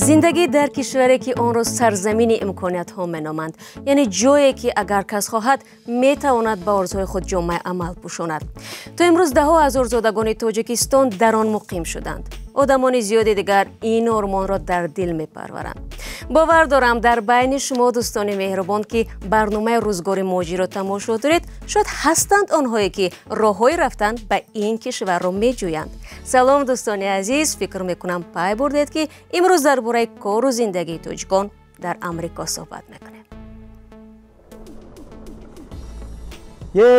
زندگی در کشوری که آن را سرزمین امکانات ها منامند، یعنی جایی که اگر کس خواهد میتواند به آرزوهای خود جامعه عمل پوشاند. تا امروز ده ها هزار زادگان تاجیکستان در آن مقیم شدند. آدمان زیادی دیگر این آرمان را در دل میپرورند. باور دارم در بین شما دوستان مهربان که برنامه روزگار ماجی را تماشا دارید، شاید هستند آنهایی که راههای رفتن به این کشور را میجویند. سلام دوستان عزیز، فکر میکنم پای بردید که امروز درباره کار و زندگی تاجیکان در امریکا صحبت میکنیم.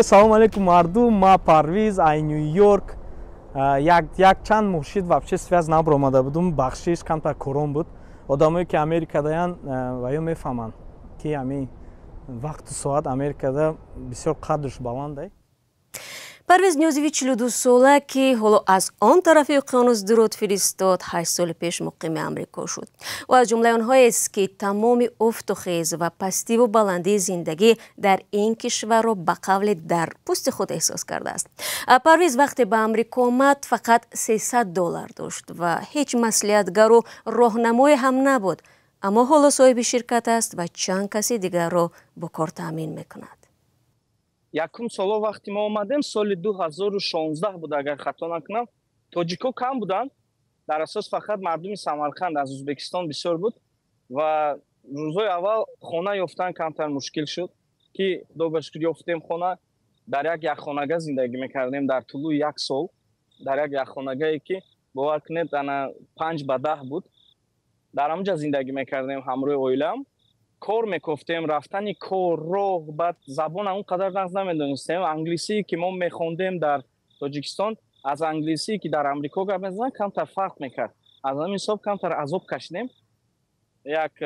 سلام علیکم مردم، ما پرویز ای نیویورک یک چند مرشد вообще связь набр омада будум, бахшиш камтар корон буд. Одамое ки Америкадаян ва ё мефаҳманд ки ҳамин вақту соат Америкада бисёр қадрш баланд. پرویز نیازوی 42 ساله که حالا از آن طرف اقیانوس درود فرستاد 8 سال پیش مقیم امریکا شد و از جمله آنهایی است که تمام افت و خیز و پستی و بلندی زندگی در این کشور را به قول در پوست خود احساس کرده است. پرویز وقتی به امریکا آمد فقط $300 داشت و هیچ مصلحتگر و راهنمای هم نبود، اما حالا صاحب شرکت است و چند کسی دیگر را با کار تامین میکند. якум соло вақти мо омадем соли 2016 буд, агар хато накунам. тоҷико кам буданд, дар асос фақат мардуми самарқанд аз ӯзбекистон бисёр буд ва рӯзҳои аввал хона ёфтан камтар мушкил шуд ки худо ба шукр ёфтем хона. дар як яххонага зиндагӣ мекардем дар тулӯи як сол, дар як яххонагае ки бовар кунед ана 5 ба 10 буд. дар ҳамҷа зиндагӣ мекардем ҳамроҳи оилаам. کار میکفتیم، رفتن کار، راه، بعد زبان اون قدر نقض نمیدونستیم. انگلیسی که ما میخوندیم در تاجیکستان از انگلیسی که در امریکا گپ میزنن کمتر فرق میکرد. از همین حساب کمتر عذاب کشیدیم. یک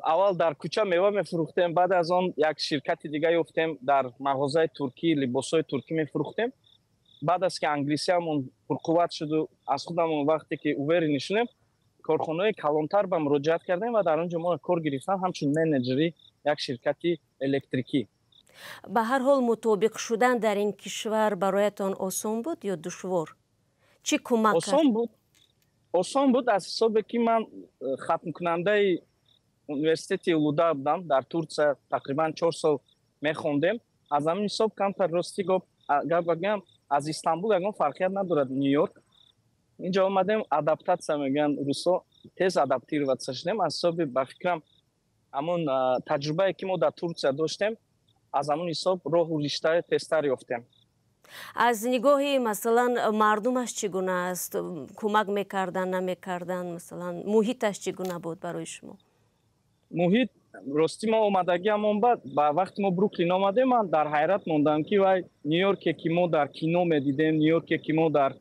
اول در کوچه میوه میفروختیم، بعد از آن یک شرکت دیگه یافتیم در مغازه ترکی لباسای ترکی میفروختیم. بعد از که انگلیسیمون پرقوت شد و از خودمون وقتی که اووری نشدیم، کارخانه‌های کلانتر به مراجعت کردیم و در آنجا ما کار گرفتم همچون منیجری یک شرکت الکتریکی. به هر حال مطابق شدن در این کشور برایتان آسان بود یا دشوار؟ چی کمک کرد؟ آسان بود از حسابی که من ختم کننده یونیورسیته اولودا بودم. در ترکیه تقریبا 4 سال میخوندم. از همین حساب کمتر راستی گفت بگم از استانبول یکم فرقیت ندارد نیویورک. اینجا آمدیم ادپتاسیا میگن روسا، تez ادپتیرواتسیا شدیم. از حساب به فکرم همون تجربه که ما در ترکیه داشتیم از همون حساب راه و رشته تستر یافتیم. از نگاهی مثلا مردمش چگونه است؟ کمک میکردن نمیکردن؟ مثلا محیطش چگونه بود برای شما؟ محیط راستی ما اومدگی همون بعد با وقتی ما بروکلین آمدیم من در حیرت موندم که وای نیویورک که ما در کینو میدیدیم، نیویورک که ما در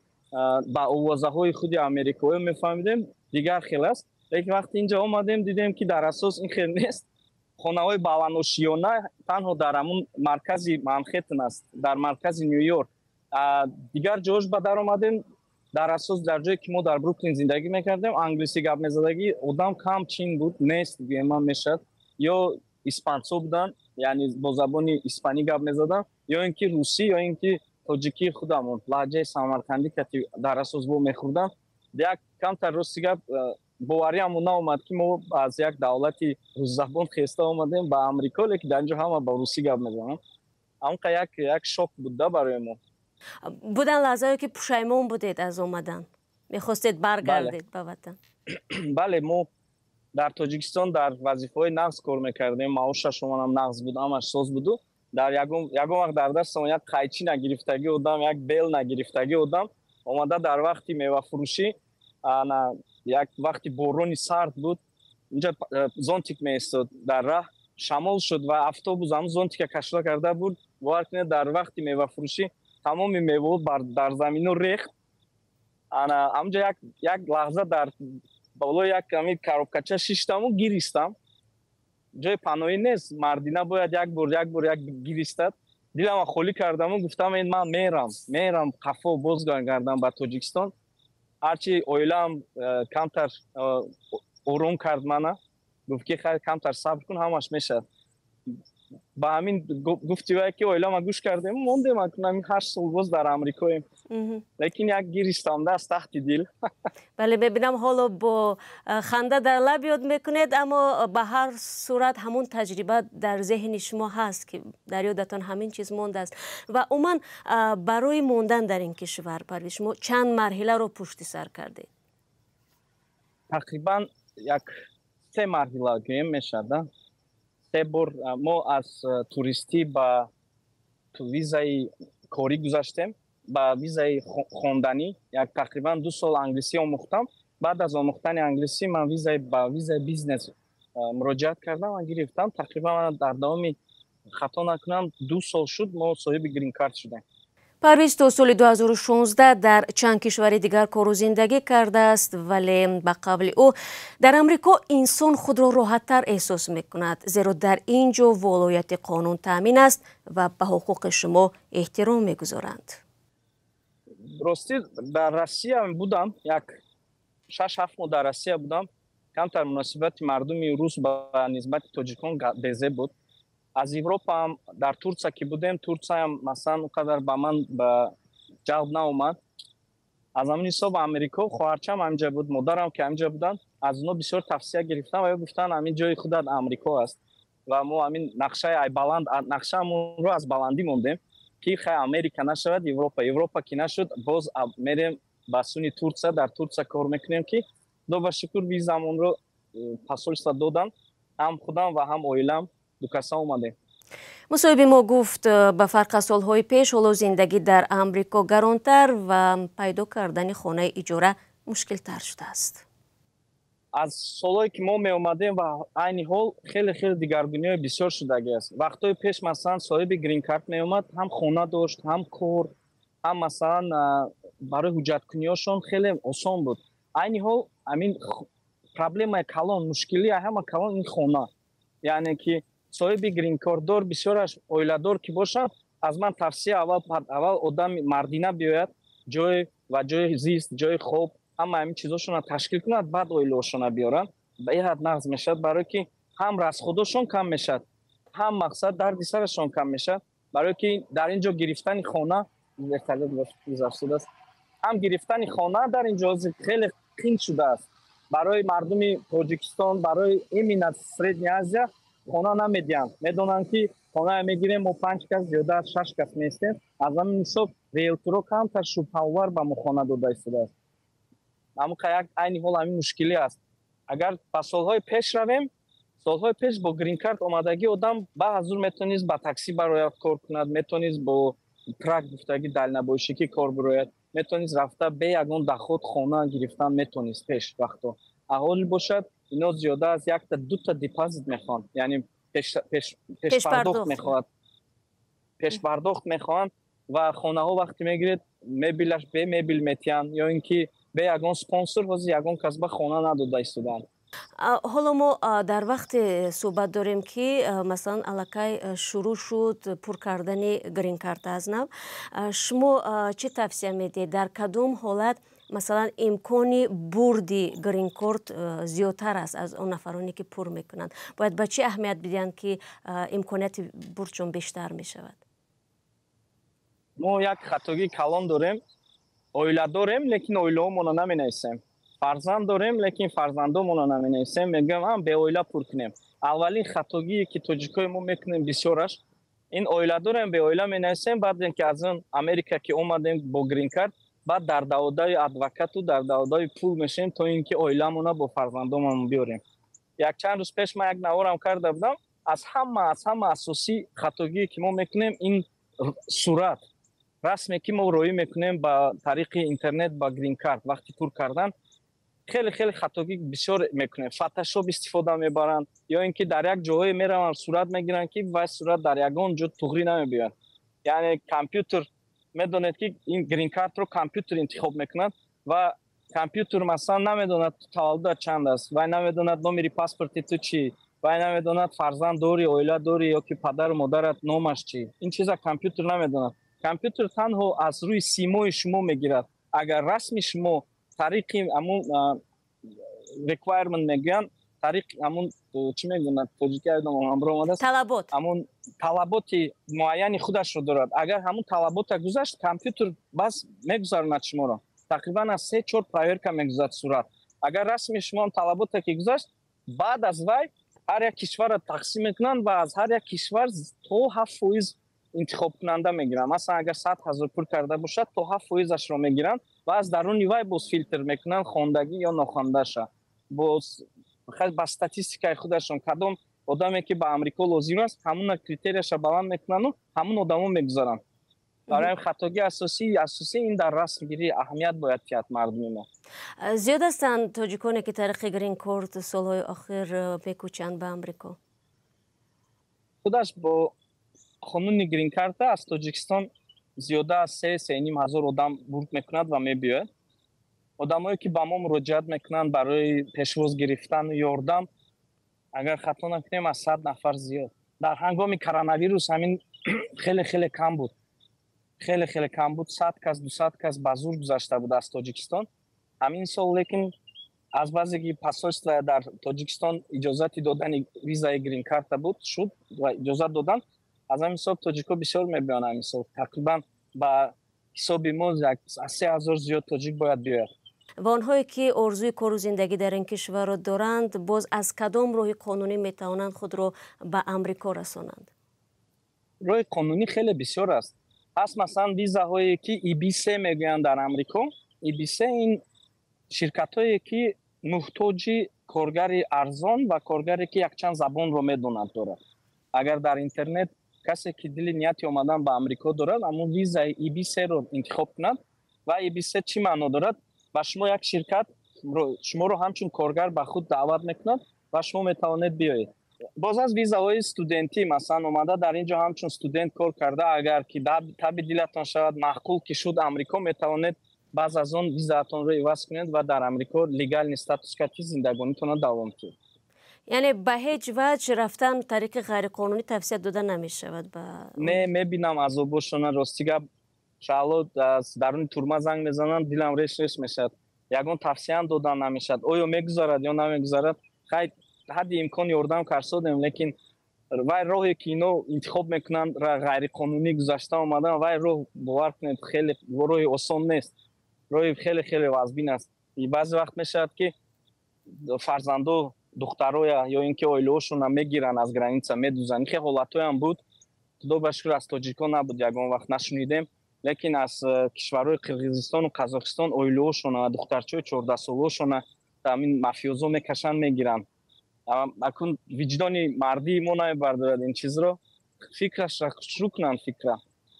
با اوازه‌های خود آمریکایی میفهمیدیم دیگر خیلی است. لیکن وقتی اینجا آمدیم دیدیم که در اساس این خیلی نیست. خانه‌های بالا‌نشیانه تنها در همون مرکز منهتن است، در مرکز نیویورک. دیگر جاش به در آمدیم در اساس در جایی که ما در بروکلین زندگی میکردیم انگلیسی گپ میزدگی آدم کم چین بود، نیست دیگه میشد یا اسپانسو بودن، یعنی با زبان اسپانی گپ میزدن، یا اینکه روسی یا اینکه تاجیکی خودمون لهجه سمرقندی که در اساس با میخوردم. یک کمتر راستی گپ باوریمون ناامد که ما از یک دولتی روس زبان خسته آمدیم به امریکا، لیکن در اینجا همه با روسی گپ میزنن. اون یک شوک بوده برای ما. بودن لحظه‌ای که پشیمون بودید از اومدن، میخواستید برگردید به وطن؟ بله، ما در تاجیکستان در وظیفه‌های نقض کار میکردیم. معاشش هم نقض بود، همش ساز بود. در یگم وقت در دستم یک قایچی نگرفتگی بودم، یک بیل نگرفتگی بودم. اومده در وقتی میوه فروشی یک وقتی بارون سرد بود، اینجا زونتیک میستاد در راه، شمال شد و اتوبوس هم زونتیک کشلا کرده بود. وقتی در وقتی میوه فروشی تمام میوه در زمین ریخت. انا همجا یک لحظه در بالا یک کمی کاروبکچه شیشتم و گیریستم. جای پناهی نیست، مردینه باید یک بار گیریستد. دیلم خالی کردم و گفتم این من میرم قفا بازگردم به تاجیکستان. هرچی اویلم کمتر آروم کرد منه، گفت که خیلی کمتر صبر کن همش میشه. با همین گفتگویی که اویلام گوش کردیم موندیم اکنون 8 سال باز در آمریکاییم لیکن یک گیر استانده است تحت دل. بله ببینم حالا با خنده در لب یاد میکنید اما به هر صورت همون تجربه در ذهن شما هست که در یادتان همین چیز مونده است و عموما برای موندن در این کشور پرویز شما چند مرحله رو پشت سر کردید؟ تقریبا یک 3 مرحله گیم میشد. 3 بار ما از توریستی با ویزای کاری گذاشتیم با ویزای خواندنی. یک تقریبا 2 سال انگلیسی آموختم. بعد از آموختن انگلیسی من با ویزای بیزنس مراجعت کردم و گرفتم. تقریبا در دوام خطا نکنم 2 سال شد ما صاحب گرین کارت شدیم. پرویز تا سال 2016 در چند کشور دیگر کار و زندگی کرده است ولی به قبل او در امریکا انسان خود را راحت‌تر احساس می‌کند زیرا در اینجا ولایت قانون تامین است و به حقوق شما احترام می‌گذارند. راستی در روسیه بودم یک 6-7 ماه در روسیه بودم. کمتر مناسبت مردم روس با نسبت تاجیکان بیزه بود. از اروپا هم در ترکیه که بودیم ترکیه هم مثلا اونقدر به من به جلب ناومد. از همین حساب امریکا خواهرچم همینجا بود مادرم که همینجا بودن از اونا بسیار توصیه گرفتم و گفتن همین جای خودت امریکا است و ما همین نقشه‌مون رو از بلندی موندیم که خیلی امریکا نشود اروپا که نشد باز میریم به سوی ترکیه در ترکیه کار میکنیم که خدا شکر ویزامون رو پاسپورت دادن هم خودم و هم اویلم دو کسا اومده. مصاحبه ما گفت به فرق از سالهای پیش حالا زندگی در امریکا گرانتر و پیدا کردن خانه اجاره مشکل تر شده است. از سالهایی که ما می اومدیم و عین حال خیلی دیگرگونی های بسیار شدگی است. وقتای پیش مثلا صاحب گرین کارت می اومد هم خانه داشت هم کار هم مثلا برای حجت کنیاشون خیلی آسان بود. عین حال همین پرابلم کلان مشکلی همه کلان این خانه یعنی که صاحب گرین کارت دار بسیارش اویلادار که باشد از من توصیه اول آدم مردینه بیاید جای زیست جای خوب همه همین چیزاشون رو تشکیل کند بعد اویلاشون بیارن به این حد نقض میشد برای که هم رس خودشون کم میشد هم مقصد درد سرشون کم میشد برای که در اینجا گرفتن خانه هم گرفتن خانه در اینجا خیلی قین شده است برای مردم تاجیکستان برای این از سردنی آسیا خانه نمیدین میدونن که خانه میگیریم ما 5 کس زیاده 6 کس میستیم از همین حساب ریلتورو کمتر شبه‌آور به ما خانه داده شده است. اما یک عین حال همین مشکلی است. اگر با سالهای پیش رویم سالهای پیش با گرین کارت آمدگی آدم با حضور میتونید با تاکسی برای کار کند میتونید با ترک گفتگی دلنبایشی کار برای میتونید رفته به یگان دخوت خانه گرفتن میتونید پیش وقتا احوال باشد اینا زیاده از 1 تا 2 تا دیپازیت میخوان یعنی پیش پرداخت میخواد پیش پرداخت میخوان و خانه ها وقتی میگیرید مبلش به مبل میتین یا اینکه به یگان سپانسر واسه یگان کسب خانه نداده استودن. حالا ما در وقت صحبت داریم که مثلا علاقه شروع شد پر کردن گرین کارت از نو شما چه توصیه میدید در کدوم حالت مثلا امکانی بردی گرین کارت زیادتر است از اون نفرانی که پر میکنند باید به چه اهمیت بدین که امکانیت بردشون بیشتر میشود؟ ما یک خطاگی کلان داریم اویلا داریم لیکن اویلامون نمینویسیم فرزند داریم لیکن فرزندامون نمینویسیم میگم هم به اویلا پر کنیم. اولین خطاگی که تاجیکای ما میکنیم بسیارش این اویلا داریم به اویلا مینویسیم بعد اینکه از اون امریکا که اومدیم با گرین کارت بعد در دعوای ادوکات و در دعوای پول میشیم تا اینکه اویلامون با فرزندامون بیاریم. یک چند روز پیش من یک نوارم کرده بودم از همه اساسی خطاگی که ما میکنیم این صورت رسمی که ما روی میکنیم با طریق اینترنت با گرین کارت وقتی پر کردن خیلی خطاگی بسیار میکنیم فتوشاپ استفاده میبرن یا اینکه در یک جایی میرن صورت میگیرن که وای صورت در یگان جو تغییر نمیبیاد یعنی کامپیوتر میدونید که این گرین کارت رو کامپیوتر انتخاب میکنند و کامپیوتر مثلا نمیدوند تولد چند است و نمیدوند نمره پاسپورت تو چی و نمیدوند فرزند داری اویلا داری یا که پدر و مادرت نامش چی این چیزا کامپیوتر نمیدوند. کامپیوتر تنها از روی سیمای شما میگیرد اگر رسمی شما طریق همون ریکوایرمنت میگن тариқ ҳамун чӣ мегӯянд тоҷикӣ айдам ҳамроҳ омадааст талабот ҳамун талаботи муайяни худашро дорад. Агар ҳамун талабота гузашт, компютер бас мегузаронад шуморо. Тақрибан аз 3-4 проверка мегузарад сурат. Агар расми шумо талабота ки гузашт, баъд аз вай ҳар як кишварро тақсим мекунанд ва аз ҳар як кишвар то 7% интихобкунанда мегиранд. Масалан, агар 100,000 пур карда бошад, то 7%-ашро мегиранд ва аз даруни вай боз филтр мекунанд хондагӣ ё нохондаша. Боз ба статистикаи худашон кадом одаме ки ба Амрико лозим аст, ҳамуна критерияша баланд мекунанду ҳамун одамо мегузаранд. برای خطاگی اساسی این در رسمگیری اهمیت باید کرد مردم ما. زیاد هستند تاجیکانی که طریق گرین کارت سالهای آخر میکوچند به آمریکا؟ خودش با قانون گرین کارت از تاجیکستان زیاده از 3-3.5 هزار آدم ورود میکند و میبیاید. آدمایی که با ما مراجعت میکنند برای پیشواز گرفتن و یاردم، اگر خطا نکنیم از 100 نفر زیاد. در هنگام کرونا ویروس همین خیلی کم بود. خیلی کم بود. 100 کس 200 کس به زور گذشته بود از تاجیکستان. همین سال لیکن از بعضی پاسپورت در تاجیکستان اجازه دادن ویزای گرین کارت بود شد و اجازه دادن. از همین سال تاجیکا بسیار میبینن. همین سال تقریبا با حساب ما از 3000 زیاد تاجیک باید بیاید. و آنهایی که آرزوی کار و زندگی در این کشور را دارند، باز از کدام راه قانونی میتوانند خود را به آمریکا رسانند؟ راه قانونی خیلی بسیار است. هست مثلا ویزاهایی که EB3 میگویند در آمریکا. EB3 این شرکتایی که محتاج کارگر ارزان و کارگری که یک چند زبان رو میدونند دارد. اگر در اینترنت کسی که دل نیتی آمدن به آمریکا دارد، اما ویزای EB3 رو انتخاب کند و EB3 چی معنا دارد؟ و شما یک شرکت شما رو همچون کارگر به خود دعوت میکند و شما میتوانید بیایید. باز از ویزاهای استودنتی مثلا اومده در اینجا همچون استودنت کار کرده، اگر که تبی دلتان شود معقول که شد آمریکا، میتوانید بعض از اون ویزاتون رو عوض کنید و در آمریکا لیگال استاتوس کتی زندگانیتون دوام کنید. یعنی به هیچ وجه رفتن طریق غیر قانونی توصیه داده نمیشود؟ نه میبینم عذابشون راستیگه شالو از درون تورما زنگ میزنن دلم ریش میشد. یگان توصیه دادن نمیشد. آیا میگذارد یا نمیگذارد؟ خیلی حد امکان یاردم کردیم، لیکن وای راهی که اینو انتخاب میکنن غیر قانونی گذاشته اومدن، وای راه باور کنید خیلی راه آسان نیست. راه خیلی وزبین است. بعضی وقت میشد که فرزندو دخترای یا اینکه اویلوشون میگیرن از گرانیسا میدوزن. خیلی حالتای هم بود. خدا بشکر از تاجیکان نبود یگان وقت نشنیدیم، لیکن از کشورهای قرقیزستان و قزاقستان اویلوشون و دخترچه 14 سالشون همین مافیوزو میکشن میگیرن. اکنون وجدانی مردی ما نمیبردارد این چیز رو. فکرش را شروع کنن. فکر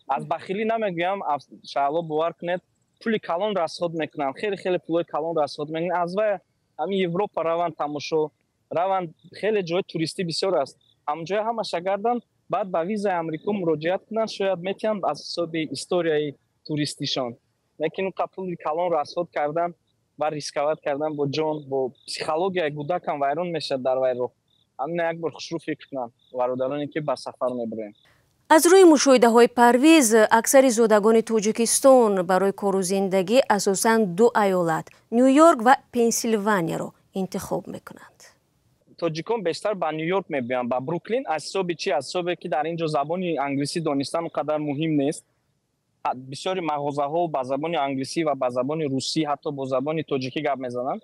از بخیلی نمیگم، شاءالله باور کنید پول کلان رسد میکنن. خیلی پول کلان رسد میکنن. از وای همین اروپا روان تماشا روان خیلی جای توریستی بسیار است. همجای همش گردن بعد با ویزای آمریکا مراجعت کنن، شاید میتونن از حساب هیستوریای توریستیشان. لیکن پول کلان رسد کردن و ریسکوات کردن با جان با پسیخولوژی کودکان ویران میشه در ویرو. همین یک بار خوش رو فکر کنن برادرانی که به سفر میبرن. از روی مشاهده های پرویز، اکثر زادگان تاجیکستان برای کار و زندگی اساساً دو ایالت نیویورک و پنسیلوانیا را انتخاب میکنند. تاجیکان بیشتر به نیویورک میبینن، با بروکلین. از حساب چی؟ از حسابی که در اینجا زبان انگلیسی دانستن اونقدر مهم نیست. بسیاری مغازه‌ها با زبان انگلیسی و با زبان روسی حتی با زبان تاجیکی گپ میزنند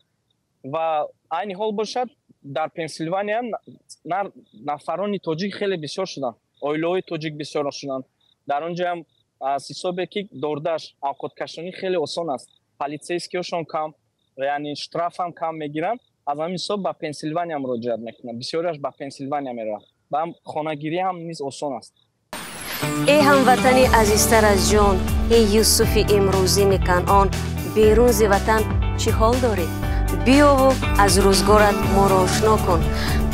و این حال باشد در پنسیلوانیا نفران تاجیک خیلی بسیار شدن، اویلوی تاجیک بسیار شدن. در اونجا هم از حسابی که دوردش اوقات کشانی خیلی آسان است، پلیسیسکیشون کم یعنی شتراف هم کم میگیرن. از همین حساب با پنسیلوانیا مراجعت میکنن. بسیارش با پنسیلوانیا میرن و هم خانگیری هم نیز آسان است. ای هموطنی عزیزتر از جان، ای یوسف امروزی کنعان، بیرون ز وطن چی حال دارید؟ بیا و از روزگارت ما را آشنا کن.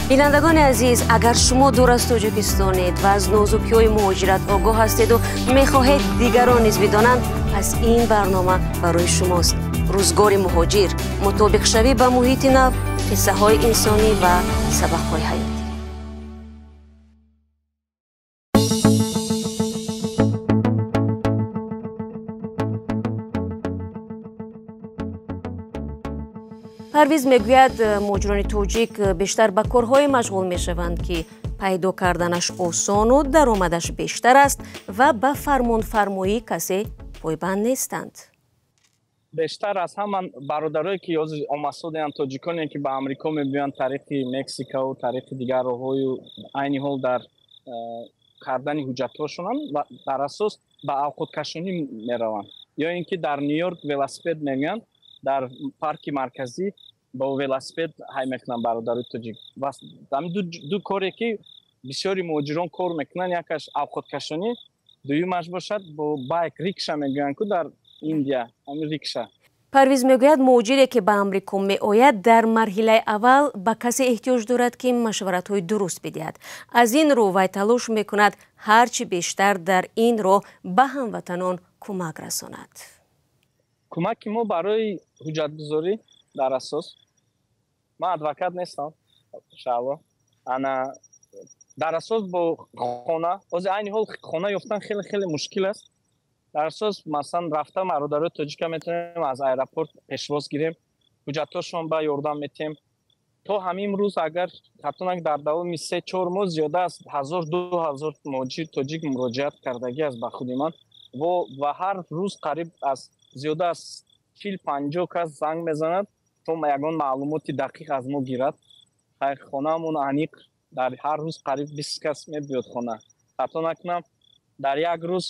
بینندگان عزیز، اگر شما دور از تاجیکستانید و از نازکی‌های مهاجرت آگاه هستید و میخواهید دیگران نیز بدانند، پس این برنامه برای شماست. روزگار مهاجر، مطابق شوی به محیط نو، قصه های انسانی و سبق های حیاتی. парвиз мегӯяд муҳоҷирони тоҷик бештар ба корҳое машғул мешаванд ки пайдо карданаш осону даромадаш бештар аст ва ба фармонфармоӣ касе пойбанд нестанд. бештар аз ҳаман бародарое ки омасодаанд тоҷиконе ки ба амрико мебиёянд тариқи мексикаву тариқи дигар роҳҳою айни ҳол дар кардани ҳуҷҷатҳошонанд ва дар асос ба авқоткашонӣ мераванд ё ин ки дар Нью-Йорк велосипед мемиёянд дар парки марказӣ бо велосипед ҳай мекунанд бародарои тоҷик ва ҳамин ду коре ки бисёри муҳоҷирон кор мекунанд якаш авқоткашонӣ дуюмаш бошад бо байк рикша мегӯянд ку дар Индия ҳамин рикша. парвиз мегӯяд муҳоҷире ки ба амрико меояд дар марҳилаи аввал ба касе эҳтиёҷ дорад ки машваратҳои дуруст бидиҳад. аз ин рӯ вай талош мекунад ҳарчи бештар дар ин роҳ ба ҳамватанон кӯмак расонад. кӯмаки мо барои ҳуҷҷатгузорӣ дар асос ман адвокат нестам шаҳво ана дар асос бо хона ҳозир айни ҳол хона ёфтан хеле мушкил аст. дар асос масалан рафта бародарои тоҷика метавонем аз аэропорт пешвоз гирем ҳуҷҷатҳошон ба ёрдам метем то ҳамин рӯз агар хатонак дар давоми 3-4 моҳ зиёда аз 1000-2000 муҳоҷир тоҷик муроҷиат кардагӣ аст ба худи ман ва ҳар рӯз қариб аз зиёда аз 40-50 кас занг мезанад то ягон маълумоти дақиқ аз мо гирад. хонаамон аниқ дар ҳар рӯз қариб 20 кас мебиёд хона. хатонак нам дар як рӯз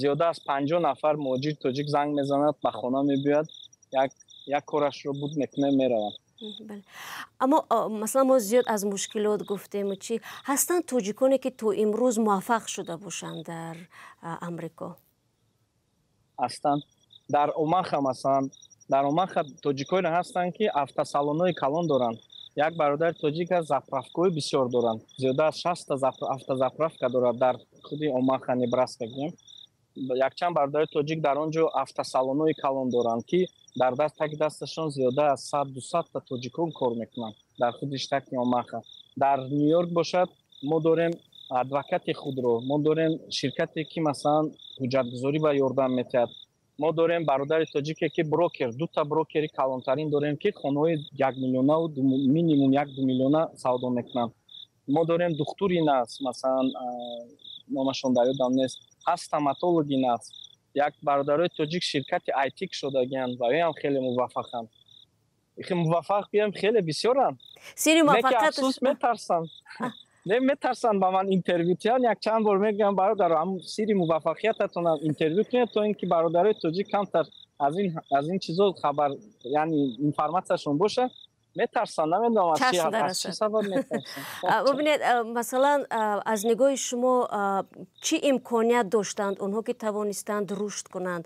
зиёда аз 50 нафар муҳоҷир тоҷик занг мезанад ба хона мебиёяд як корашро буд мекунем меравад. аммо масалан мо зиёд аз мушкилот гуфтему чи ҳастанд тоҷиконе ки то имрӯз муваффақ шуда бошанд дар амрико? ҳастанд. дар омаха масалан дар омаха тоҷиконе ҳастанд ки автосалонои калон доранд. як бародари тоҷик аст заправкаҳои бисёр доранд. зиёда аз 60 автозаправка дорад дар худи омаха небраска гем. якчанд бародари тоҷик дар он ҷо автосалонои калон доранд ки дар таки дасташон зиёда аз 100-200 та тоҷикон кор мекунанд дар худи штати омаха. дар Нью-Йорк бошад мо дорем адвокати худро, мо дорем ширкате ки масалан ҳуҷҷатгузорӣ ба ёрдам метиҳад. мо дорем бародари тоҷике ки брокер, дута брокери калонтарин дорем ки хонаҳои 1 миллионаву минимум 1-2 миллиона савдо мекунанд. мо дорем духтури нас, масалан номашон дар ёдам нест, ҳаст стоматологи нас. як бародарои тоҷик ширкати IT шудагианд ва ям хеле муваффақанд. муваффақ биям хеле бисёранд. сири муваффақият афсус метарсанд. метарсанд ба ман интервю тиҳанд. якчанд бор мегӯям бародаро ҳам сири муваффақиятатонам интервю кунед то ин ки бародарои тоҷик камтар аз ин чизо хабар яъни информатсияшон боша. метарсанд, намедонам аз чӣ сабаб метарсанд. бубинед масалан аз нигоҳи шумо чӣ имконият доштанд онҳо ки тавонистанд рушд кунанд,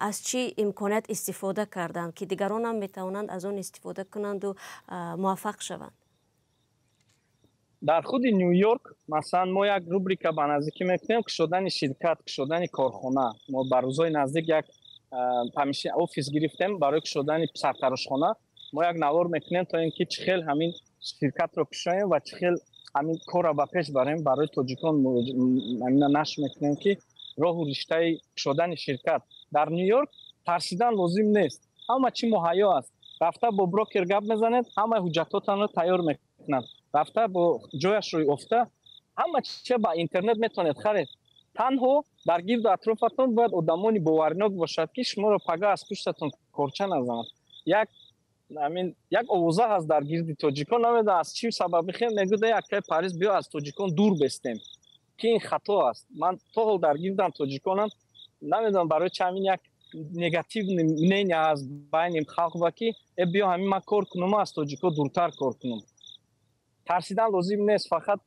аз чӣ имконият истифода карданд ки дигарон ҳам метавонанд аз он истифода кунанду муваффақ шаванд? дар худи Нью-Йорк масалан мо як рубрика ба наздикӣ мекунем кушодани ширкат, кушодани корхона. мо ба рӯзҳои наздик як офис гирифтем барои кушодани сартарошхона. мо як навор мекунем то ин ки чӣ хел ҳамин ширкатро кушоем ва чӣ хел ҳамин корро ба пеш барем. барои тоҷикон ҳамина нашр мекунем ки роҳу риштаи кушодани ширкат. дар Нью-Йорк тарсидан лозим нест. ҳама чӣ муҳайё аст. рафта бо брокер гап мезанед, ҳамаи ҳуҷҷатотонро тайёр мекунад. рафта бо ҷояшро ёфта, ҳама чӣ ба интернет метавонед харед. танҳо дар гирду атрофатон бояд одамони боваринок бошад ки шуморо пага аз пуштатон корча назанад. як овоза ҳаст дар гирди тоҷикон, намедонам аз чӣ сабаб мехем мегӯяд яккай париз биё аз тоҷикон дур бестем ки ин хато аст. ман то ҳол дар гирдам тоҷиконам, намедонам барои чӣ ҳамин як негативни мнения аст байни халқ ва ки биё ҳамин ман кор кунум аз тоҷико дуртар кор кунум. тарсидан лозим нест, фақат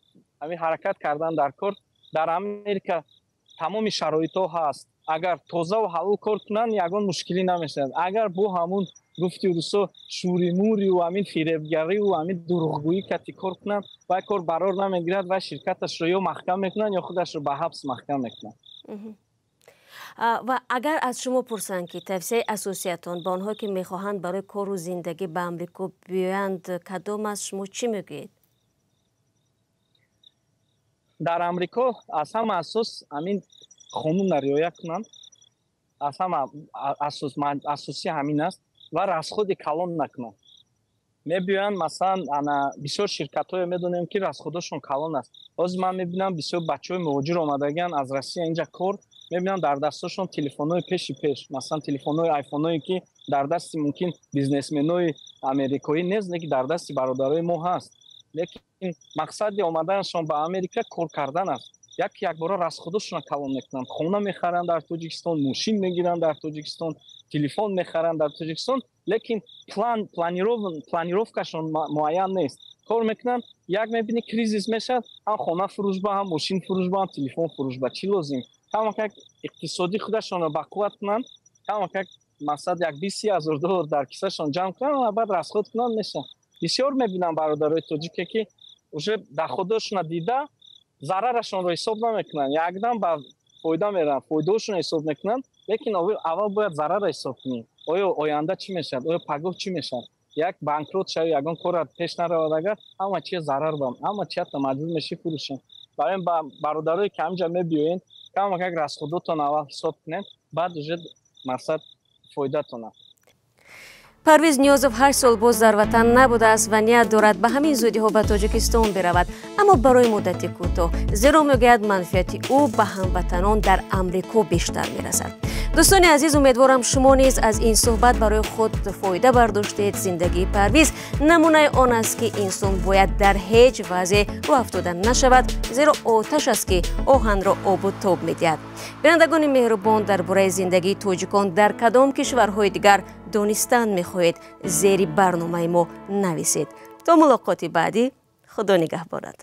ҳамин ҳаракат кардан дар кор. дар Америка тамоми шароитҳо ҳаст. агар тозаву ҳалол кор кунанд ягон мушкилӣ намешавад. агар бо ҳамун гуфти рӯсо шӯримӯриву ҳамин фиребгариву ҳамин дурӯғгӯӣ кати кор кунанд, вай кор барор намегирад, вай ширкаташро ё маҳкам мекунанд ё худашро ба ҳабс маҳкам мекунанд. ва агар аз шумо пурсанд ки тавсияи асосиятон ба онҳое ки мехоҳанд барои кору зиндагӣ ба амрико биёянд кадом аст, шумо чӣ мегӯед? дар амрико аз ҳама асос ҳамин қонунро риоя кунанд. аз ҳама асоси ҳамин аст ва расходи калон накунанд. мебиёянд масалан ана бисёр ширкатҳое медонем ки расходашон калон аст. ҳозир ман мебинам бисёр бачаҳои муҳоҷир омадагиянд аз Россия инҷа кор, мебинам дар дасташон телефонҳои пеши пеш, масалан телефонҳои айфонҳое ки дар дасти мумкин бизнесменҳои америкоӣ нест, лекин дар дасти бародарои мо ҳаст. лекин мақсади омаданашон ба Америка кор кардан аст. якбора расходашон калон мекунанд, хона мехаранд дар Тоҷикистон, мошин мегиранд дар Тоҷикистон, телефон мехаранд дар Тоҷикистон, лекин планировкашон муайян нест. кор мекунанд, як мебини кризис мешад, ҳам хона фурӯшба, ҳам мошин фурӯшба, ҳам телефон фурӯшба. чӣ лозим? камакак иқтисодӣ худашонро бақувват кунанд, камакак масалан як $20,000 дар кисашон ҷамъ кунанд ва баъд расход кунанд меша. бисёр мебинам бародарои тоҷике ки уже доходашонро дида зарарашонро ҳисоб намекунанд, якдам ба фоида мераванд, фоидаашонро ҳисоб мекунанд, лекин аввал бояд зарарро ҳисоб кунӣ. оё оянда чӣ мешавад, оё пагоҳ чӣ мешавад? як банкрот шавӣ, ягон корро пеш наравад, агар ҳама чиз зарар бам, ҳама чиҳатро маҷбур мешӣ фурӯшем. барои ба бародарое ки ҳамҷа мебиёед, камакак расходотон аввал ҳисоб кунед, баъд уже мақсад фоидатон аст. Парвиз Ниёзов 8 сол боз дар ватан набудааст ва ният дорад ба ҳамин зудиҳо ба Тоҷикистон биравад, аммо барои муддати кӯтоҳ, зеро мегӯяд манфиати ӯ ба ҳамватанон дар Амрико бештар мерасад. дӯстони азиз, умедворам шумо низ аз ин суҳбат барои худ фоида бардоштед. зиндагии Парвиз намунаи он аст ки инсон бояд дар ҳеҷ вазъе рӯ афтода нашавад, зеро оташ аст ки оҳанро обу тоб медиҳад. бинандагони меҳрубон, дар бораи зиндагии тоҷикон дар кадом кишварҳои дигар донистан мехоҳед, зери барномаи мо нависед. то мулоқоти баъдӣ, худо нигаҳбонад.